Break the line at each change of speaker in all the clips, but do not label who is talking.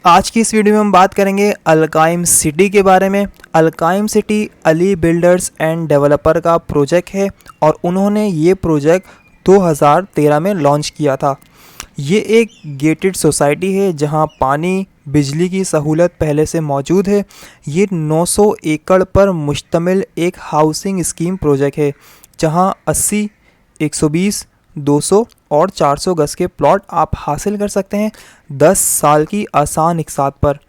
आज की इस वीडियो में हम बात करेंगे अलकाइम सिटी के बारे में। अलकाइम city Ali builders and developer का प्रोजेक्ट है और उन्होंने ये प्रोजेक्ट 2013 में लॉन्च किया था। ये एक गेटेड सोसाइटी है जहां पानी बिजली की सहूलत पहले से मौजूद है। ये 900 एकड़ पर मुश्तमिल एक हाउसिंग स्कीम प्रोजेक्ट है जहां 80, 120, 200 और 400 गज के प्लॉट आप हासिल कर सकते हैं 10 साल की आसान इकसात पर।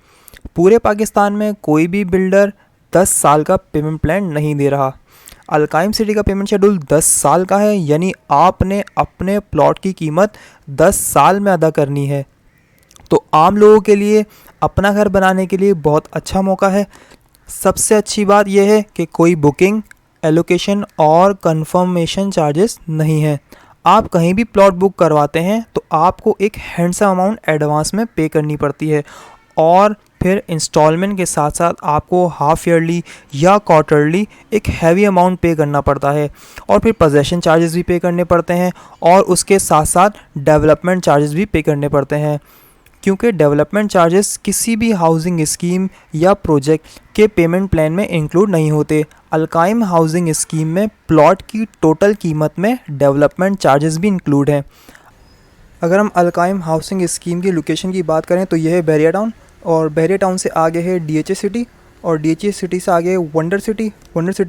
पूरे पाकिस्तान में कोई भी बिल्डर 10 साल का पेमेंट प्लान नहीं दे रहा। अलकाइम सिटी का पेमेंट शेड्यूल 10 साल का है, यानी आपने अपने प्लॉट की कीमत 10 साल में अदा करनी है। तो आम लोगों के लिए अपना घर बनाने के लिए बहुत अच्छा मौका है। सबसे अच्छी बात यह है कि कोई बुकिंग, एलोकेशन और कंफर्मेशन चार्जेस नहीं है। आप कहीं भी प्लॉट बुक करवाते हैं तो आपको एक हैंडसम अमाउंट एडवांस में पे करनी पड़ती है और फिर इंस्टॉलमेंट के साथ साथ आपको हाफ ईयरली या क्वार्टरली एक हैवी अमाउंट पे करना पड़ता है और फिर पोजेसन चार्जेस भी पे करने पड़ते हैं और उसके साथ साथ डेवलपमेंट चार्जेस भी पे करने पड़ते हैं, क्योंकि डेवलपमेंट चार्जेस किसी भी हाउसिंग स्कीम या प्रोजेक्ट के पेमेंट प्लान में इंक्लूड नहीं होते। अलकाइम हाउसिंग स्कीम में प्लॉट की टोटल कीमत में डेवलपमेंट चार्जेस भी इंक्लूड हैं। अगर हम अलकाइम हाउसिंग स्कीम की लोकेशन की बात करें तो यह है बहरिया टाउन, और बहरिया टाउन से आगे है डीएचए सिटी, और डीएचए सिटी से आगे वंडर सिटी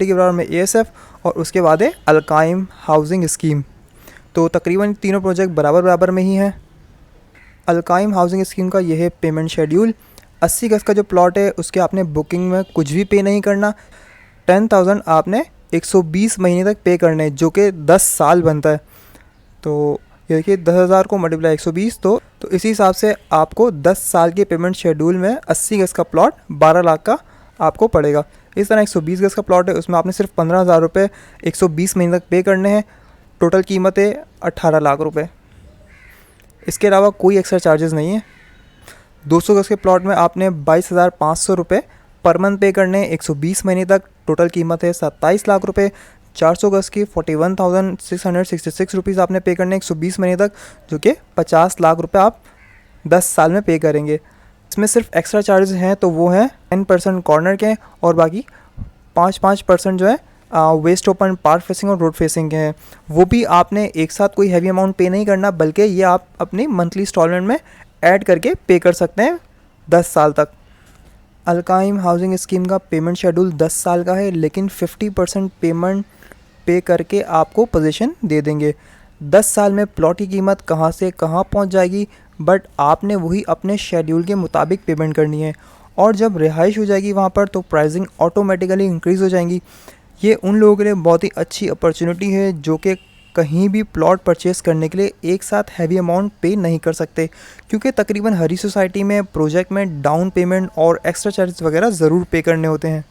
के बराबर में एएसएफ, और उसके बाद है अलकाइम हाउसिंग स्कीम। तो तकरीबन तीनों प्रोजेक्ट बराबर में ही हैं। अलकाइम हाउसिंग स्कीम का यह है पेमेंट शेड्यूल। 80 गज का जो प्लॉट है उसके आपने बुकिंग में कुछ भी पे नहीं करना। 10,000 आपने 120 महीने तक पे करने, जो कि 10 साल बनता है। तो ये देखिए 10,000 को मल्टीप्लाई 120, तो इसी हिसाब से आपको 10 साल के पेमेंट शेड्यूल में 80 गज का प्लॉट 12 लाख का आपको पड़ेगा। इस तरह 120 गज का प्लॉट है, उसमें आपने सिर्फ 15,000 रुपये 120 महीने तक पे करने हैं। टोटल कीमत है 18 लाख रुपये। इसके अलावा कोई एक्स्ट्रा चार्जेस नहीं है। 200 गज के प्लॉट में आपने 22,500 रुपये पर मंथ पे करने हैं 120 महीने तक। टोटल कीमत है 27 लाख रुपये। 400 गज की 41,666 रुपीज़ आपने पे करने 120 महीने तक, जो कि 50 लाख रुपये आप 10 साल में पे करेंगे। इसमें सिर्फ एक्स्ट्रा चार्जेस हैं तो वो हैं 10% कॉर्नर के और बाकी 5% जो है वेस्ट ओपन, पार्क फेसिंग और रोड फेसिंग के हैं। वो भी आपने एक साथ कोई हैवी अमाउंट पे नहीं करना, बल्कि ये आप अपनी मंथली इंस्टॉलमेंट में ऐड करके पे कर सकते हैं 10 साल तक। अलकाइम हाउसिंग स्कीम का पेमेंट शेड्यूल 10 साल का है, लेकिन 50% पेमेंट पे करके आपको पोजीशन दे देंगे। 10 साल में प्लॉट की कीमत कहाँ से कहाँ पहुँच जाएगी, बट आपने वही अपने शेड्यूल के मुताबिक पेमेंट करनी है। और जब रिहाइश हो जाएगी वहाँ पर तो प्राइसिंग ऑटोमेटिकली इंक्रीज़ हो जाएंगी। ये उन लोगों के लिए बहुत ही अच्छी अपॉर्चुनिटी है जो कि कहीं भी प्लॉट परचेस करने के लिए एक साथ हैवी अमाउंट पे नहीं कर सकते, क्योंकि तकरीबन हर सोसाइटी में प्रोजेक्ट में डाउन पेमेंट और एक्स्ट्रा चार्जेस वगैरह ज़रूर पे करने होते हैं।